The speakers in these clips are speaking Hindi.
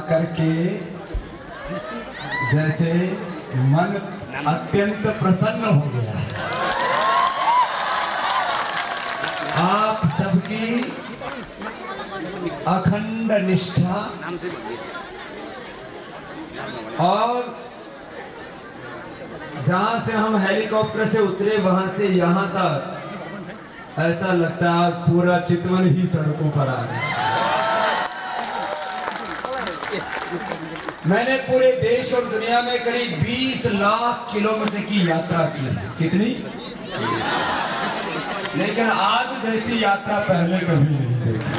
आकर के जैसे मन अत्यंत प्रसन्न हो गया। आप सबकी अखंड निष्ठा और जहां से हम हेलीकॉप्टर से उतरे वहां से यहां तक ऐसा लगता है आज पूरा चितवन ही सड़कों पर आ गया। मैंने पूरे देश और दुनिया में करीब 20 लाख किलोमीटर की यात्रा की है। कितनी? लेकिन आज जैसी यात्रा पहले कभी नहीं देखी।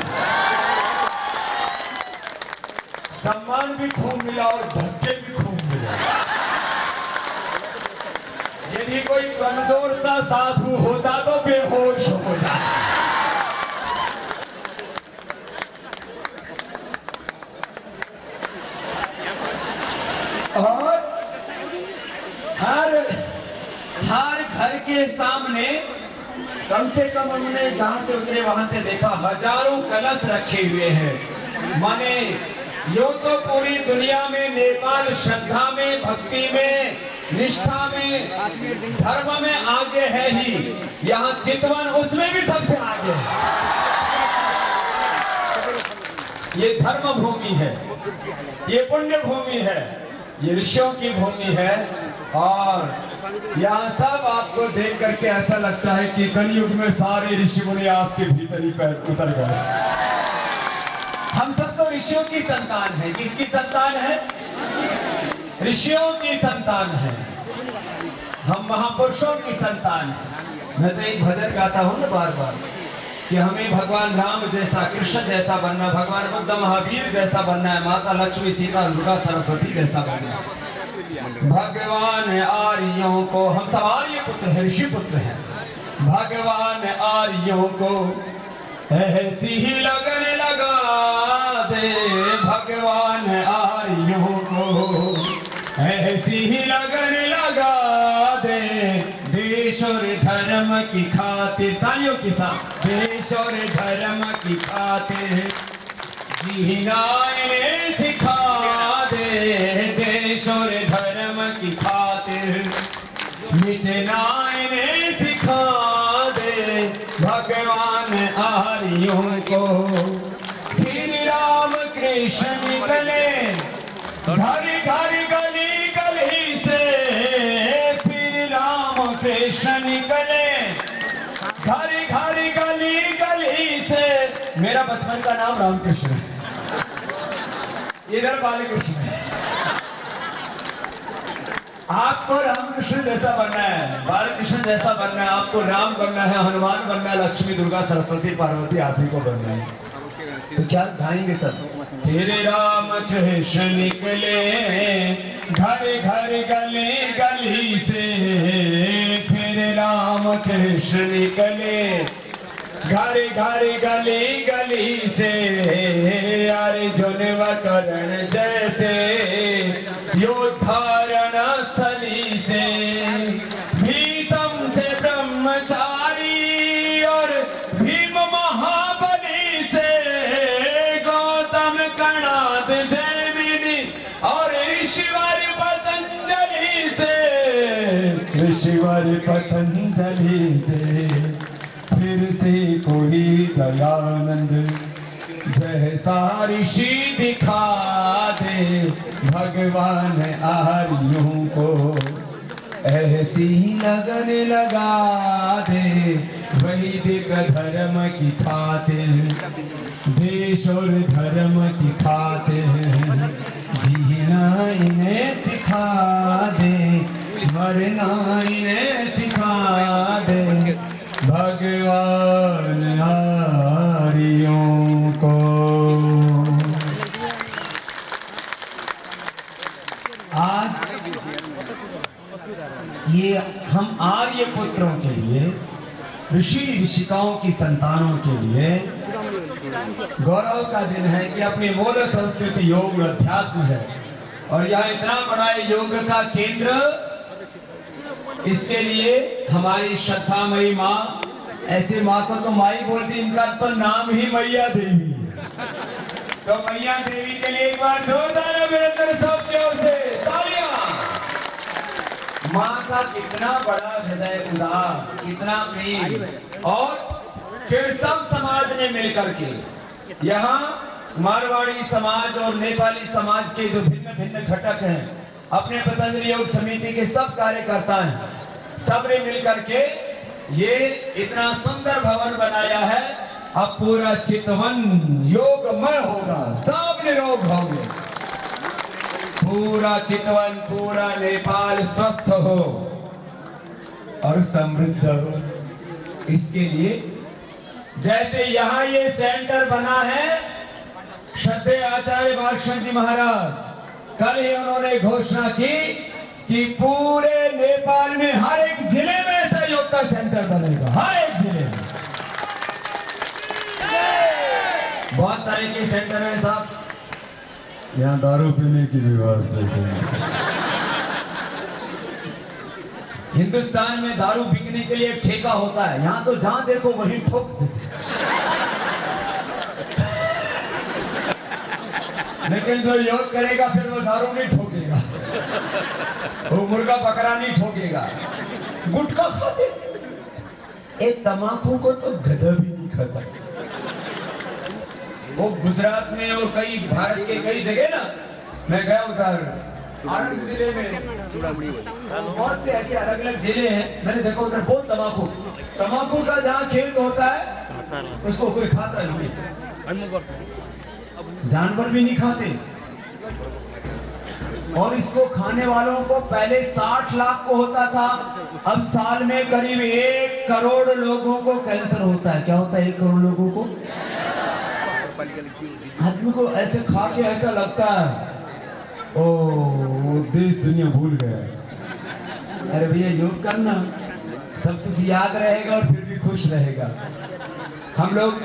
सम्मान भी खूब मिला और धक्के भी खूब मिला। यदि कोई कमजोर सा साधु होता तो बेहोश हो जाता। और हर घर के सामने कम से कम हमने जहां से उतरे वहां से देखा हजारों कलश रखे हुए हैं। माने यो तो पूरी दुनिया में नेपाल श्रद्धा में, भक्ति में, निष्ठा में, धर्म में आगे है ही। यहाँ चितवन उसमें भी सबसे आगे है। ये धर्म भूमि है, ये पुण्य भूमि है, ये ऋषियों की भूमि है। और यहाँ सब आपको देख करके ऐसा लगता है कि कलयुग में सारे ऋषि मुनि आपके भीतर ही पैर उतर गए। हम सब तो ऋषियों की संतान है। किसकी संतान है? ऋषियों की संतान है। हम महापुरुषों की संतान है। मैं तो एक भजन गाता हूं ना बार बार कि हमें भगवान राम जैसा, कृष्ण जैसा बनना, भगवान बुद्ध महावीर जैसा बनना है, माता लक्ष्मी, सीता, दुर्गा, सरस्वती जैसा बनना है। भगवान आर्यों को, हम सब आर्य पुत्र हैं, ऋषि पुत्र हैं। भगवान आर्यों को ऐसी ही लगन लगा दे, भगवान आर्यों को ऐसी ही लगन लगा दे, देश और धर्म की खातिर, तालियों के साथ, देश और धर्म की खातिर जीना इन्हें सिखा दे, देश और धर्म की खातिर मिटना इन्हें सिखा दे, भगवान आर्यों को। फिर राम कृष्ण निकले घर घर गली गली से, फिर राम कृष्ण निकले घर घर गली गली से। मेरा बचपन का नाम रामकृष्ण है, इधर बालकृष्ण है। आपको रामकृष्ण जैसा बनना है, बालकृष्ण जैसा बनना है, आपको राम बनना है, हनुमान बनना है, लक्ष्मी, दुर्गा, सरस्वती, पार्वती आदि को बनना है। तो क्या गाएंगे सब? तेरे राम कृष्ण निकले घर घर गली गली से, फिर राम कृष्ण निकले घर घर गली गली से। अर्जुन व कर्ण जैसे योद्धारण स्थली से, भीष्म से ब्रह्मचारी और भीम महाबली से, गौतम कणाद जैमिनी और ऋषिवर पतंजलि से, ऋषिवर पतंजलि से। फिर से कोई दयानंद जैसा ऋषि दिखा दे, भगवान आर्यों को ऐसी लगन लगा दे, वैदिक धर्म की खातिर, देश और धर्म की खातिर जीना इन्हें सिखा दे, मरना इन्हें सिखा दे, भगवान आर्यों को। आज ये हम आर्य पुत्रों के लिए, ऋषि ऋषिकाओं की संतानों के लिए गौरव का दिन है कि अपनी मूल संस्कृति योग अध्यात्म है। और यह इतना बड़ा योग का केंद्र, इसके लिए हमारी श्रद्धामयी माँ, ऐसी माँ को तो माई बोलती, इनका तो नाम ही मैया देवी है। तो मैया देवी के लिए एक बार जोरदार अभिनंदन सब जोर से तालियां। माँ का कितना बड़ा हृदय उदार, कितना प्रेम, और फिर सब समाज ने मिलकर के यहाँ मारवाड़ी समाज और नेपाली समाज के जो भिन्न भिन्न घटक हैं, अपने पतंजलि योग समिति के सब कार्यकर्ता हैं, सब ने मिलकर के ये इतना सुंदर भवन बनाया है। अब पूरा चितवन योगमय होगा, सब निरोग होंगे, पूरा चितवन, पूरा नेपाल स्वस्थ हो और समृद्ध हो। इसके लिए जैसे यहाँ ये सेंटर बना है, श्रद्धेय आचार्य बालकृष्ण जी महाराज कल ही उन्होंने घोषणा की कि पूरे नेपाल में हर एक जिले में ऐसा योग का सेंटर बनेगा, हर एक जिले में। बहुत तरह के सेंटर है साहब, यहाँ दारू पीने की भी व्यवस्था है। हिंदुस्तान में दारू बिकने के लिए एक ठेका होता है, यहाँ तो जहां देखो वहीं ठोक देते। लेकिन जो योग करेगा फिर वो दारू नहीं ठोकेगा, वो मुर्गा बकरा नहीं ठोकेगा, गुटखा खाते। एक तम्बाकू को तो गधा भी नहीं खाता। वो गुजरात में और कई भारत के कई जगह ना, मैं गया उधर आनंद जिले में, बहुत से ऐसे अलग अलग जिले हैं, मैंने देखा उधर बहुत तम्बाकू का जहाँ खेत होता है उसको कोई खाता नहीं, जानवर भी नहीं खाते। और इसको खाने वालों को पहले 60 लाख को होता था, अब साल में करीब 1 करोड़ लोगों को कैंसर होता है। क्या होता है 1 करोड़ लोगों को? आदमी को ऐसे खा के ऐसा लगता है ओ देश दुनिया भूल गया। अरे भैया योग करना, सब कुछ याद रहेगा और फिर भी खुश रहेगा। हम लोग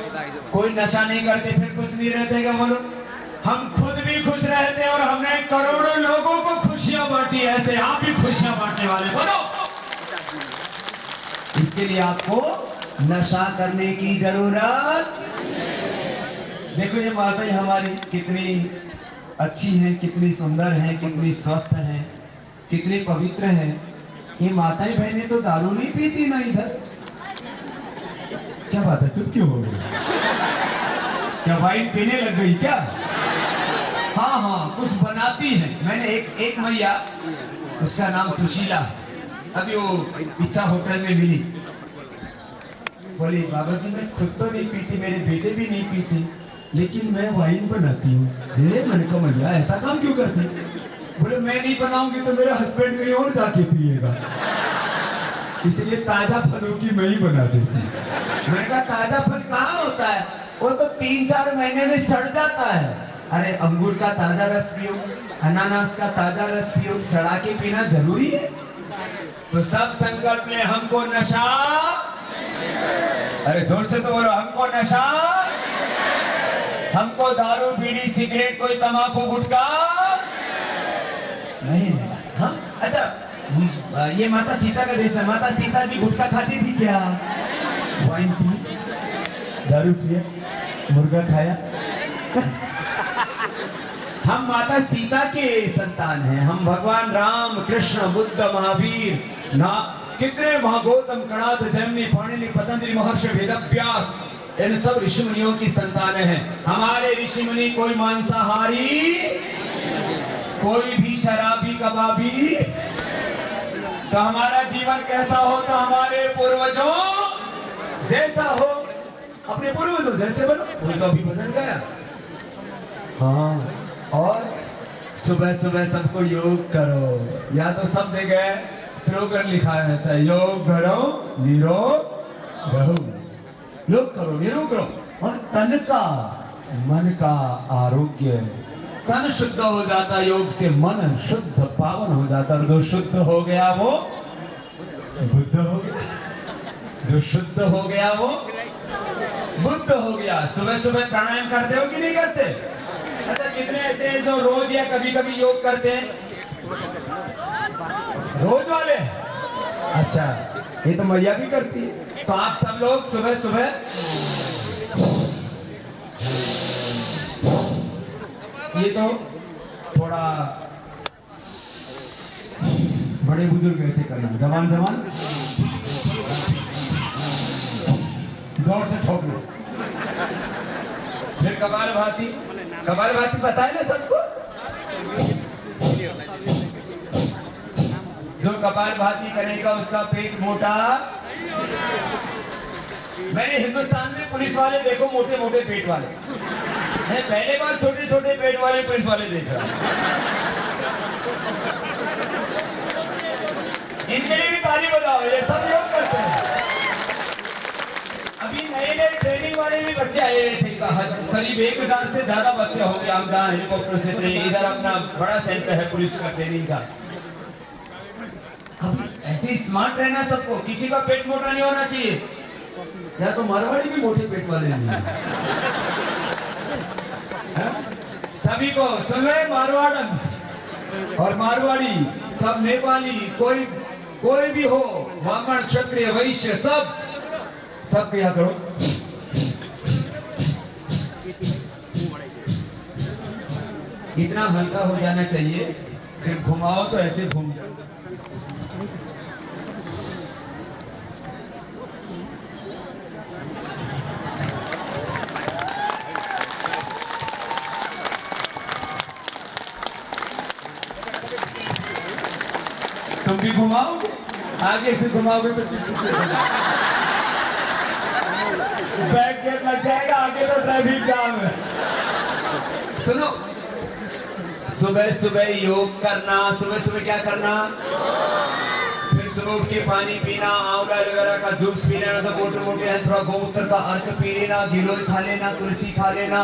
कोई नशा नहीं करते फिर खुश नहीं रहते क्या बोलो? हम खुद भी खुश रहते और हमने करोड़ों लोगों को खुशियां बांटी, ऐसे आप भी खुशियां बांटने वाले बोलो। इसके लिए आपको नशा करने की जरूरत। देखो ये माताएं हमारी कितनी अच्छी हैं, कितनी सुंदर हैं, कितनी स्वस्थ हैं, कितनी पवित्र हैं। ये माताएं बहनें तो दारू नहीं पीती ना इधर। क्या बात है, चुप क्यों हो गई? क्या वाइन पीने लग गई क्या? हाँ हाँ, कुछ बनाती है। मैंने एक मैया, उसका नाम सुशीला, अभी वो इच्छा होटल में मिली, बोली बाबा जी मैं खुद तो नहीं पीती, मेरे बेटे भी नहीं पीते, लेकिन मैं वाइन बनाती हूँ। मैंने कहा मैया ऐसा काम क्यों करती? बोले मैं नहीं बनाऊंगी तो मेरा हस्बैंड कहीं और जाके पिएगा, इसलिए ताजा फलों की मैं ही बना देती। मैंने कहा ताजा फल कहाँ होता है? वो तो 3-4 महीने में सड़ जाता है। अरे अंगूर का ताजा रस पियो, अनानास का ताजा रस पियो, सड़ा के पीना जरूरी है। तो सब संकल्प में हमको नशा, अरे जोर से तो बोलो, हमको नशा, हमको दारू बीड़ी सिगरेट कोई तंबाकू गुटखा नहीं। हम अच्छा, ये माता सीता का देश है, माता सीता जी गुटखा खाती थी क्या? वाइन पी, दारू पिया, मुर्गा खाया। हम माता सीता के संतान हैं, हम भगवान राम कृष्ण बुद्ध महावीर ना कितने महागौतम कणाद जैमिनी पाणिनि पतंजलि महर्षि वेदव्यास, इन सब ऋषि मुनियों की संतानें हैं। हमारे ऋषि मुनि कोई मांसाहारी, कोई भी शराबी कबाबी। तो हमारा जीवन कैसा हो? तो हमारे पूर्वजों जैसा हो, अपने पूर्वजों जैसे बनो। वो तो अभी बदल गया। हाँ, और सुबह सुबह सबको योग करो, या तो सब जगह स्लोगन लिखा रहता है, योग करो निरोग रहो। योग करो निरोग रहो। और तन का मन का आरोग्य, तन शुद्ध हो जाता योग से, मन शुद्ध पावन हो जाता, और जो शुद्ध हो गया वो बुद्ध हो गया, जो शुद्ध हो गया वो बुद्ध हो गया। सुबह सुबह प्राणायाम करते हो कि नहीं करते? अच्छा, कितने ऐसे हैं जो रोज या कभी कभी योग करते हैं? रोज वाले? अच्छा, ये तो मैया भी करती है। तो आप सब लोग सुबह सुबह ये तो थोड़ा बड़े बुजुर्ग ऐसे करना, जवान जवान जोर से ठोक लो। फिर कपालभाति, कपालभाति पता है ना सबको? जो कपालभाति करेगा उसका पेट मोटा। मैंने हिंदुस्तान में पुलिस वाले देखो मोटे मोटे पेट वाले, मैं पहले बार छोटे छोटे पेट वाले पुलिस वाले देख रहा हूं। इनके लिए भी ताली बजाओ, ये सब योग करते हैं। अभी नए नए ट्रेनिंग वाले भी बच्चे आए हुए थे, करीब 1000 से ज्यादा बच्चे होंगे। हम जहाँ हेलीकॉप्टर से ट्रेनिंग, इधर अपना बड़ा सेंटर है पुलिस का ट्रेनिंग का। अब ऐसे स्मार्ट रहना सबको, किसी का पेट मोटा नहीं होना चाहिए। या तो मारवाड़ी भी मोटे पेट वाले नहीं है। सभी को सुन रहे, मारवाड़ और मारवाड़ी सब, नेपाली, कोई भी हो, ब्राह्मण क्षत्रिय वैश्य, सब क्या करो, इतना हल्का हो जाना चाहिए। फिर घुमाओ तो ऐसे घूम जाओ। तुम भी घुमाओगे, आगे से घुमाओगे तो बैक गेट लग जाएगा, आगे तो ट्रैफिक जाम है। सुनो, सुबह सुबह योग करना, सुबह सुबह क्या करना, फिर सुबह उठ के पानी पीना, आंवला वगैरह का जूस पी लेना, तो मोटे मोटे है थोड़ा गोमूत्र का अर्क पी लेना, गिलोय खा लेना, तुलसी खा लेना,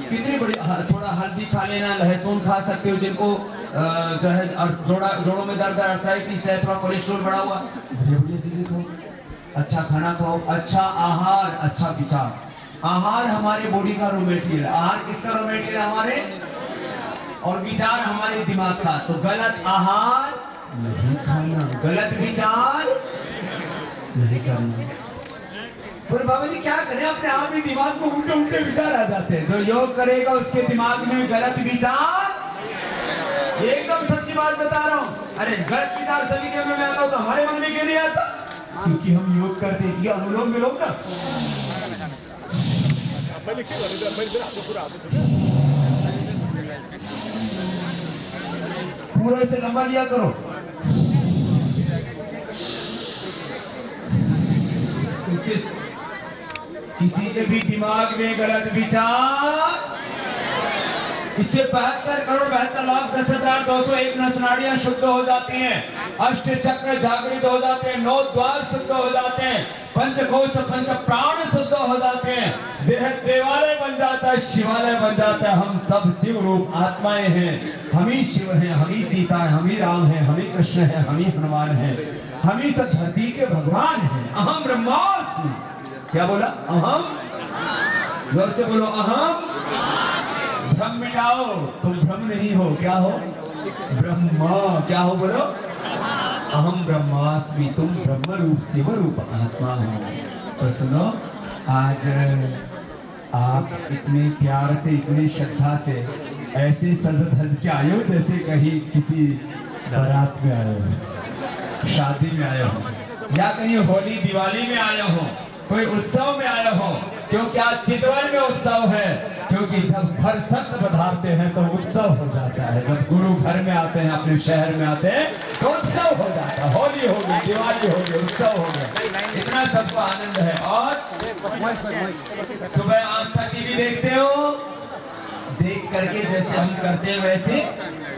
कितनी बड़ी, थोड़ा हल्दी खा लेना, लहसुन खा सकते हो। जिनको जो है जोड़ों में दर्द, आर्थराइटिस है, थोड़ा कोलेस्ट्रॉल बढ़ा हुआ, बढ़िया बढ़िया चीजें खाओ, अच्छा खाना खाओ, अच्छा आहार, अच्छा विचार। आहार हमारे बॉडी का रॉ मटेरियल है। आहार किसका रॉ मटेरियल है? हमारे, और विचार हमारे दिमाग का। तो गलत आहार नहीं खाना, गलत विचार नहीं करना। पर बाबा जी क्या करें, अपने आप ही दिमाग में उल्टे उल्टे विचार आ जाते हैं। जो योग करेगा उसके दिमाग में गलत विचार, एकदम सच्ची बात बता रहा हूं। अरे गलत विचार सभी के मन में आता हो तो हमारे मन में क्यों नहीं आता? क्योंकि हम योग करते हैं। ये अनुलोम विलोम ना, पूरा इसे लंबा लिया करो। किसी के भी दिमाग में गलत विचार, इससे 72 करोड़ 72 लाख 10,201 नसनाड़ियां शुद्ध हो जाती हैं, अष्ट चक्र जागृत हो जाते हैं, 9 द्वार शुद्ध हो जाते हैं, पंचकोश पंच प्राण शुद्ध हो जाते हैं, देवालय बन जाता है, शिवालय बन जाता है। हम सब शिव रूप आत्माएं हैं, हम ही शिव हैं, हम ही सीता है, हम ही राम है, हम ही कृष्ण है, हम ही हनुमान है, हम ही सब धरती के भगवान हैं। अहम ब्रह्मास्मि। क्या बोला? अहम, जोर से बोलो, अहम। भ्रम मिटाओ, तुम भ्रम नहीं हो, क्या हो? ब्रह्मा। क्या हो बोलो? अहम ब्रह्मास्मि, तुम ब्रह्म रूप शिव रूप आत्मा हो। तो सुनो, आज आप इतने प्यार से, इतनी श्रद्धा से ऐसे सज धज के आए हो जैसे कहीं किसी बारात में आए हो, शादी में आए हो, या कहीं होली दिवाली में आए हो, कोई उत्सव में आए हो। क्योंकि आज चितवन में उत्सव है, क्योंकि जब घर सत्य पधारते हैं तो उत्सव हो जाता है। जब गुरु घर में आते हैं, अपने शहर में आते हैं तो उत्सव हो जाता है। होली हो गई, दिवाली हो गई, उत्सव हो गया, इतना सबको आनंद है। और सुबह आस्था टीवी देखते हो, देख करके जैसे हम करते हैं वैसे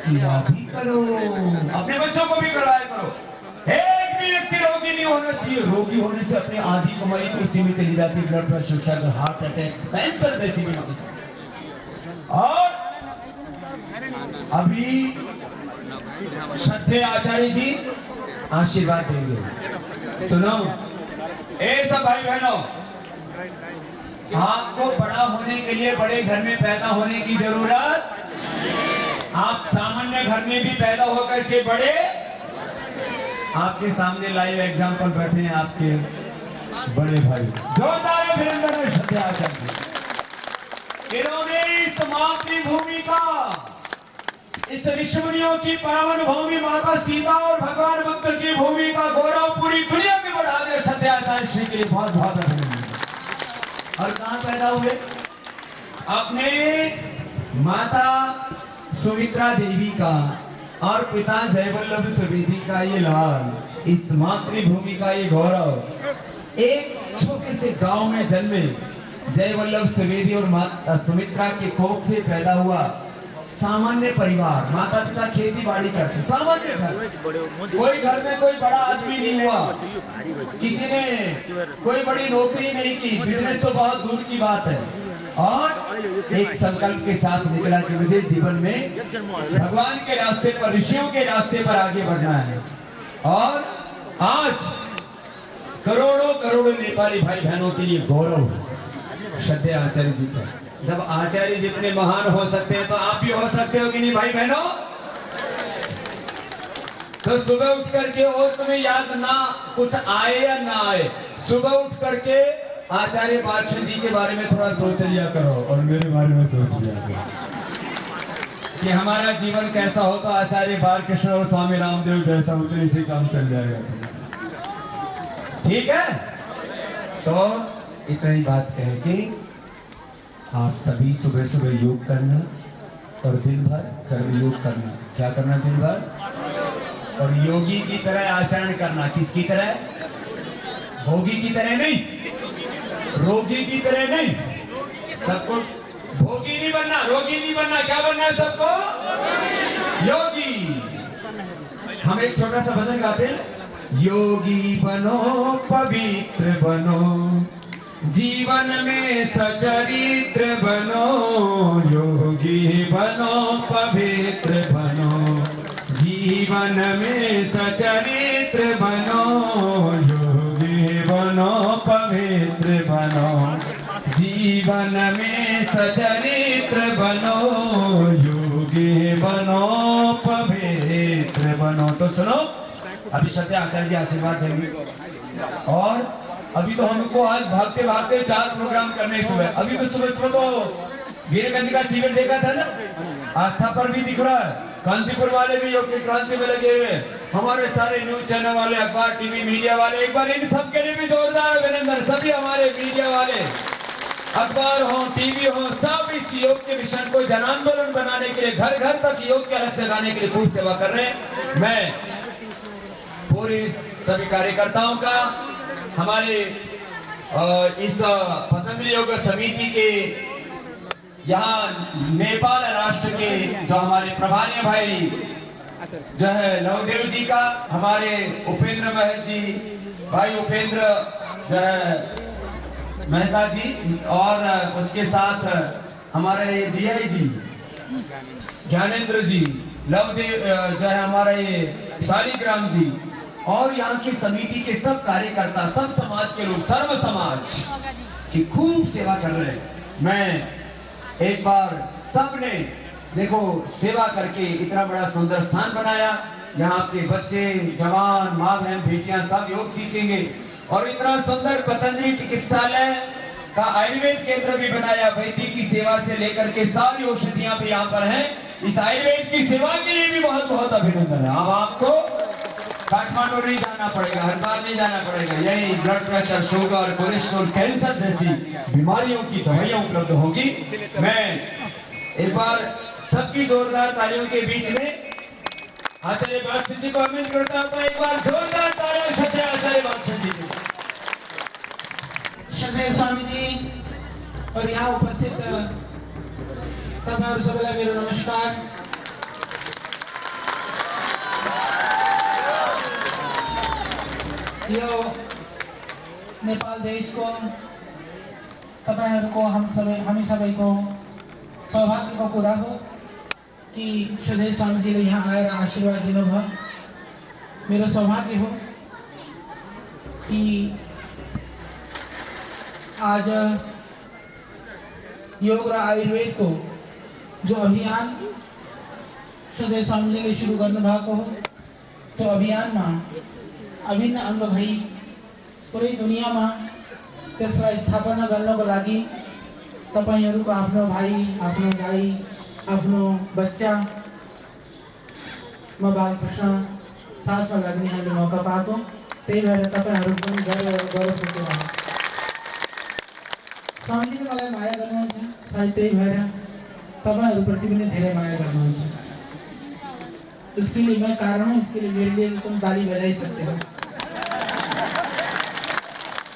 किया भी करो, अपने बच्चों को भी कराया करो। एक भी व्यक्ति रोगी नहीं होना चाहिए। रोगी होने से अपनी आधी कमाई तो उसी में चली जाती है, blood pressure, sugar, heart attack, cancer जैसी बीमारी। और अभी श्रद्धेय आचार्य जी आशीर्वाद देंगे। सुनो, सब भाई बहनों, आपको बड़ा होने के लिए बड़े घर में पैदा होने की जरूरत, आप सामान्य घर में भी पैदा होकर के बड़े, आपके सामने लाइव एग्जाम्पल बैठे हैं आपके बड़े भाई। जोरदार अभिनंदन है श्रद्धेय आचार्य जी। इन्होंने इस मातृभूमि का, इस ऋषिमुनियों की पावन भूमि माता सीता और भगवान बुद्ध की भूमि का गौरव पूरी दुनिया में बढ़ा दे सत्याचार्य श्री के लिए बहुत बहुत अभिनंदन। और कहां पैदा हुए? अपने माता सुमित्रा देवी का और पिता जयवल्लभ सुवेदी का ये लाल, इस मातृभूमि का ये गौरव। एक छोटे से गांव में जन्मे जयवल्लभ सुवेदी और माता सुमित्रा के कोख से पैदा हुआ सामान्य परिवार। माता पिता खेती बाड़ी करते, सामान्य घर। कोई घर में कोई बड़ा आदमी नहीं हुआ, किसी ने कोई बड़ी नौकरी नहीं की, बिजनेस तो बहुत दूर की बात है। और एक संकल्प के साथ निकला कि मुझे जीवन में भगवान के रास्ते पर, ऋषियों के रास्ते पर आगे बढ़ना है। और आज करोड़ों करोड़ों नेपाली भाई बहनों के लिए गौरव श्रद्धेय आचार्य जी का। जब आचार्य जितने महान हो सकते हैं तो आप भी हो सकते हो कि नहीं भाई बहनों? तो सुबह उठ करके, और तुम्हें याद ना कुछ आए या ना आए, सुबह उठ करके आचार्य बालकृष्ण जी के बारे में थोड़ा सोच लिया करो और मेरे बारे में सोच लिया करो कि हमारा जीवन कैसा हो तो आचार्य बालकृष्ण और स्वामी रामदेव जैसा उतने इसी काम चल जाएगा। ठीक है? तो इतना ही बात कहे कि आप सभी सुबह सुबह योग करना और दिन भर कर्म योग करना। क्या करना दिन भर? और योगी की तरह आचरण करना। किसकी तरह? भोगी की तरह नहीं, रोगी की तरह नहीं। सबको भोगी नहीं बनना, रोगी नहीं बनना। क्या बनना है सबको? योगी। हम एक छोटा सा भजन गाते हैं, योगी बनो पवित्र बनो, जीवन में सचरित्र बनो, योगी बनो पवित्र बनो, जीवन में सचरित्र बनो, योगी बनो पवित्र बनो, जीवन में सचरित्र बनो, योगी बनो पवित्र बनो। तो सुनो, अभी सत्य आचार्य जी आशीर्वाद देंगे। और अभी तो हमको आज भागते भागते 4 प्रोग्राम करने सुबह। अभी तो सुबह सुबह तो वीरगंज का शिविर देखा था ना, आस्था पर भी दिख रहा है, कांतिपुर वाले भी योग की क्रांति में लगे हुए, हमारे सारे न्यूज चैनल वाले, अखबार टीवी मीडिया वाले, एक बार इन सबके लिए भी जोरदार अभिनंदन। सभी हमारे मीडिया वाले, अखबार हो, टीवी हो, सब इस योग के मिशन को जन आंदोलन बनाने के लिए, घर घर तक योग के अलग लगाने के लिए खूब सेवा कर रहे हैं। मैं पूरी सभी कार्यकर्ताओं का, हमारे इस पतंजलि योग समिति के, यहाँ नेपाल राष्ट्र के जो हमारे प्रभारी भाई जो है नवदेव जी का, हमारे उपेंद्र महत जी, भाई उपेंद्र जो है मेहता जी, और उसके साथ हमारे डीआई जी ज्ञानेंद्र जी, लवदेव जो है हमारा ये शालिग्राम जी, और यहाँ की समिति के सब कार्यकर्ता, सब समाज के लोग, सर्व समाज की खूब सेवा कर रहे हैं। मैं एक बार सबने देखो सेवा करके इतना बड़ा सुंदर स्थान बनाया, यहाँ के बच्चे, जवान, माँ बहन, बेटियां सब योग सीखेंगे। और इतना सुंदर पतंजलि चिकित्सालय का आयुर्वेद केंद्र भी बनाया। वैद्य की सेवा से लेकर के सारी औषधियां भी यहाँ पर हैं। इस आयुर्वेद की सेवा के लिए भी बहुत बहुत अभिनंदन है। अब आपको काठमांडू नहीं जाना पड़ेगा, हरिद्वार नहीं जाना पड़ेगा, यही blood pressure, sugar, cholesterol, cancer जैसी बीमारियों की दवाइयां उपलब्ध होगी। मैं एक बार सबकी जोरदार तालियों के बीच में आचार्य बालकृष्ण जी को अभिनंदन करता हूं। एक बार जोरदार तालियां सत्य आचार्य बालकृष्ण जी को। श्रद्धेय स्वामी जी और यहाँ उपस्थित तपाईँहरू सबैलाई मेरो नमस्कार। यो नेपाल देशको तपाईँहरूको हामी सबैको सौभाग्यको कुरा हो कि श्रद्धेय स्वामीजीले यहाँ आएर आशीर्वाद दिनुभयो। मेरो सौभाग्य हो कि आज योग र आयुर्वेदको जो अभियान श्रद्धेय स्वामीजीले सुरु गर्नुभएको हो, त्यो अभियानमा अभिन्न अंग भई पुरै दुनियाँमा त्यसलाई स्थापना गर्नको लागि तपाईहरुको आफ्नो भाइ, आफ्नो गाई, आफ्नो बच्चा म बालकृष्ण साथमा लाग्ने हामीले मौका पाएको, त्यही भएर तपाईहरु पनि गौरव बोकेर स्वामीजीले मलाई माया गर्नुहुन्छ, सायद त्यही भएर तपाईहरुप्रति पनि धेरै माया गर्नुहुन्छ। उसके लिए मैं कारण हूँ, इसके लिए मेरे लिए तुम ताली बजा ही सकते हो।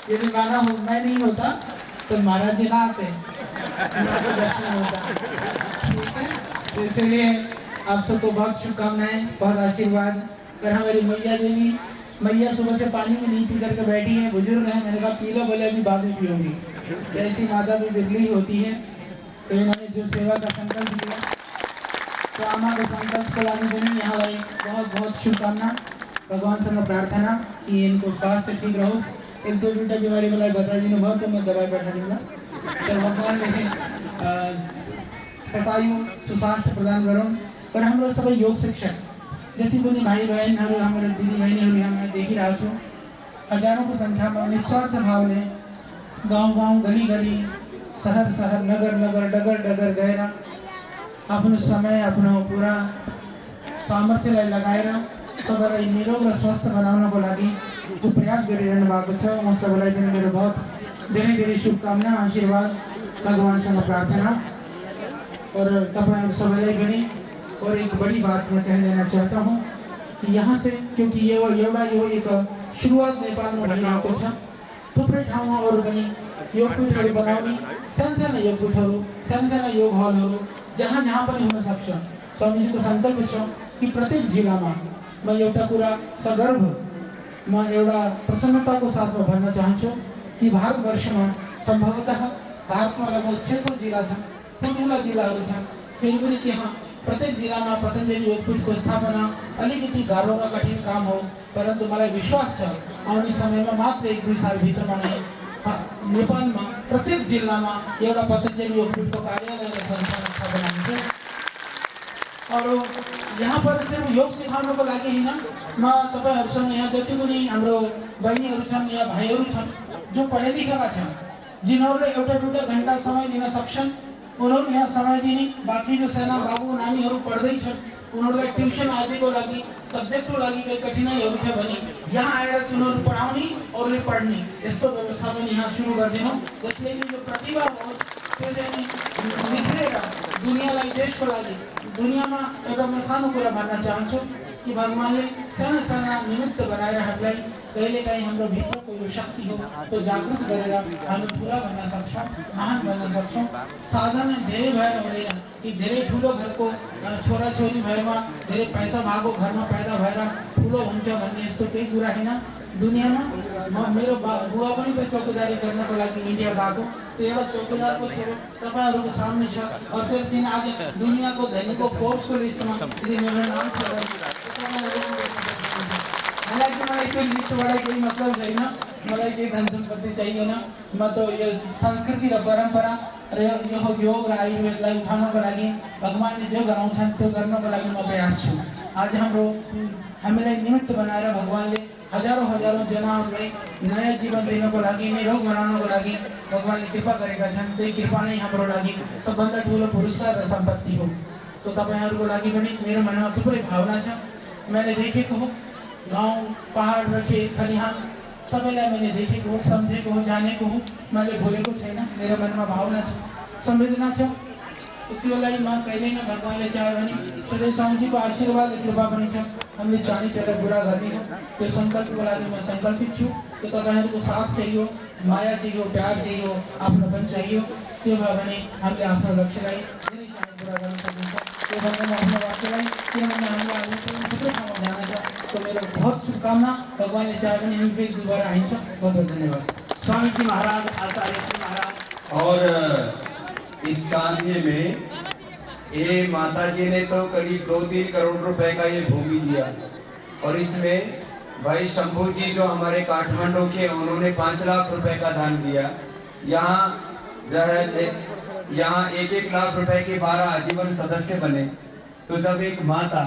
यदि गाना हो मैं नहीं होता तो महाराज जी ना आते, तो दर्शन होता। ठीक है, तो इसलिए आप सबको बहुत शुभकामनाएं, बहुत आशीर्वाद। और हमारी मैया देवी, मैया सुबह से पानी भी नहीं पी करके बैठी है, बुजुर्ग है। मैंने कहा पी लो, बोले अभी बाद में पीऊंगी। ऐसी माता भी बिरली होती है। तो इन्होंने जो सेवा का संकल्प लिया, तो आमा को संकल्प को लाने देने यहाँ लाई बहुत बहुत शुभकामना। भगवान से मैं प्रार्थना कि इनको स्वास्थ्य ठीक रहो। एक दो मिनट बीमारी मलाई बता दी बहुत, तो मैं दवाई बैठा दूंगा। तो भगवान ने सतायु सुस्वास्थ्य प्रदान करो। और हम लोग सबै योग शिक्षक जति पनि भाइ बहनहरू, हमारे दिदी बहनीहरू यहाँ मैं देखिरहेको छु, हजारों की संख्या में निस्वार्थ भावले गाउँ गाउँ गली गली शहर शहर नगर नगर डगर डगर गएर आफ्नो समय, आफ्नो पूरा सामर्थ्यलाई लगाएर सबैलाई निरोग र स्वस्थ बनाउनको लागि जो प्रयास गरिरहनु भएको छ, म सबैलाई पनि मेरो बहुत धेरै धेरै शुभकामना, आशीर्वाद, भगवानसँग प्रार्थना। और तपाईहरु सबैलाई पनि और एक बड़ी बात मैं कह देना चाहता हूँ कि यहाँ से, क्योंकि यो एक शुरुआत नेपालमा भइरहेको छ, थुप्रै ठाउँमा अरू पनि योगपीठहरू बनाउने, सानसाना योगपीठहरू, सानसाना योग हलहरू जहाँ जहाँ पनि हुन सक्छ। स्वामीजीको सङ्कल्प छ कि प्रत्येक जिल्लामा, म एउटा कुरा सगर्व, म एउटा प्रसन्नताको साथमा भन्न चाहन्छु कि भारतवर्षमा सम्भवतः भारतमा लगभग 600 जिल्ला छन्, ठुल्ठुला जिल्लाहरू छन्। फेरि पनि त्यहाँ प्रत्येक जिल्लामा पतञ्जलि योगपीठको स्थापना अलिकति गाह्रो र कठिन काम हो, परन्तु मलाई विश्वास छ आउने समयमा मात्र 1-2 सालभित्रमा नै नेपालमा प्रत्येक जिल्लामा एउटा पतञ्जलि योगपीठको कार्यालय र संस्थान स्थापना हुन्छ। और यहाँ पर सिर्फ योग सिकाउनको लागि हैन, म तपाईहरुसँग यहाँ जति पनि हाम्रो बहिनीहरू छन् या भाइहरू छन् जो पढे लेखेका छन्, जिनीहरूले एउटा दुईटा घण्टा समय दिन सक्छन्, उनीहरू यहाँ समय दिने। बाँकी जो साना बाबु नानीहरू पढ्दैछन्, उनीहरूलाई ट्युसन आदिको लागि, सब्जेक्टको लागि केही कठिनाइहरू छ भने यहाँ आएर उनीहरू पढाउने अरूले पढ्ने, यस्तो व्यवस्था पनि यहाँ सुरु गरिदिनु, जसले कि जो प्रतिभा होस् त्यो चाहिँ निस्केर दुनियाँलाई, देशको लागि, दुनियाँमा एउटा म सानो कुरा भन्न चाहन्छु कि भगवानले साना साना निमित्त बनाएर हामीलाई कहिलेकाहीँ हाम्रो भित्रको यो शक्ति हो त्यो जागृत गरेर हामी पुरा भन्न सक्छौँ, महान भन्न सक्छौँ। साधन धेरै भएर हुँदैन कि धेरै ठुलो घरको छोराछोरी भएमा, धेरै पैसा भएको घरमा पैदा भएर ठुलो हुन्छ भन्ने यस्तो केही कुरा हैन। दुनियाँमा मेरो बुवा पनि त चौकीदारी गर्नको लागि इन्डिया गएको, त्यो एउटा चौकीदारको छोरो तपाईहरुको सामने छ। और त्यो दिन आज दुनियाँको धनीको फोर्ब्सको लिस्टमा यदि मेरो नाम छ हालांकि मलाई त्यो लिस्टबाट केही मतलब छैन, मलाई केही धन सम्पत्ति चाहिएन। म त यो संस्कृति र परम्परा र यो योग र आयुर्वेदलाई उठाउनको लागि भगवानले जो गराउँछन् त्यो गर्नको लागि म प्रयास छु। आज हामीलाई निमित्त बनाएर भगवानले हजारौं हजारौं जनाहरूलाई नयाँ जीवन दिनको लागि, निरोग बनाउनको लागि भगवानले कृपा गरेका छन्। त्यही कृपा नै हाम्रो लागि सबभन्दा ठुलो पुरस्कार र सम्पत्ति हो। तो तपाईहरुको लागि पनि मेरो मनमा थुप्रै भावना छ। मैले देखेको हो गाउँ पहाड र खेत खलिहान सबैलाई मैले देखेको हो, सम्झेको हो, जानेको हो, मैले भुलेको छैन। मेरो मनमा भावना छ, संवेदना छ। त्योलाई म कहिले न भगवानले चाह्यो भने सधैँ स्वामीजीको आशीर्वाद र कृपा पनि छ, हामीले चाहे त्यसलाई पुरा गर्ने हो। त्यो सङ्कल्पको लागि म सङ्कल्पित छु। त्यो तपाईहरुको साथ चाहियो, माया चाहियो, प्यार चाहियो, आफ्नोपन चाहियो। त्यो भयो भने हामीले आफ्नो लक्ष्यलाई धेरै चाँडो पुरा गर्न सकिन्छ। त्यो भन्दा म आफ्नो वाक्यलाई, किनभने हामीलाई थुप्रै ठाउँमा जान छ। तो मेरो बहुत शुभकामना। भगवानले चाह्यो भने हामी फेरि दुबारा आइन्छ। बहुत बहुत धन्यवाद। स्वामी जी महाराज, आचार्य जी महाराज। और इस कान्हे में ये माता जी ने तो करीब 2-3 करोड़ रुपए का ये भूमि दिया, और इसमें भाई शंभू जी जो हमारे काठमांडू के, उन्होंने 5 लाख रुपए का दान दिया। यहाँ जो है यहाँ 1-1 लाख रुपए के 12 आजीवन सदस्य बने। तो जब एक माता,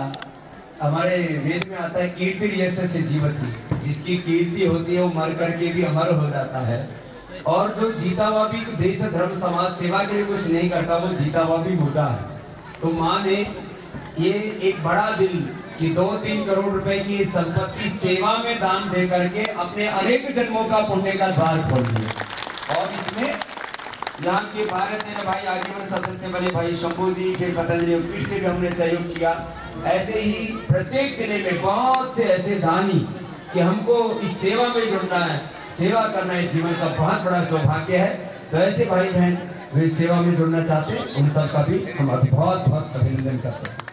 हमारे वेद में आता है कीर्ति यश से जीवती, जिसकी कीर्ति होती है वो मर करके भी अमर हो जाता है। और जो जीता हुआ भी देश धर्म समाज सेवा के लिए कुछ नहीं करता, वो जीता हुआ भी मुर्दा है। तो माँ ने ये एक बड़ा दिल कि 2-3 करोड़ रुपए की संपत्ति सेवा में दान दे करके अपने अनेक जन्मों का पुण्य का द्वार खोल दिया। और इसमें यहाँ के भारत सेना भाई आजीवन सदस्य बने भाई शंभू जी, फिर पतंजलि पीठ से भी हमने सहयोग किया। ऐसे ही प्रत्येक जिले में बहुत से ऐसे दानी कि हमको इस सेवा में जुड़ना है, सेवा करना है, जीवन का बहुत बड़ा सौभाग्य है। तो ऐसे भाई बहन जो इस सेवा में जुड़ना चाहते हैं उन सबका भी हम अभी बहुत बहुत अभिनंदन करते हैं।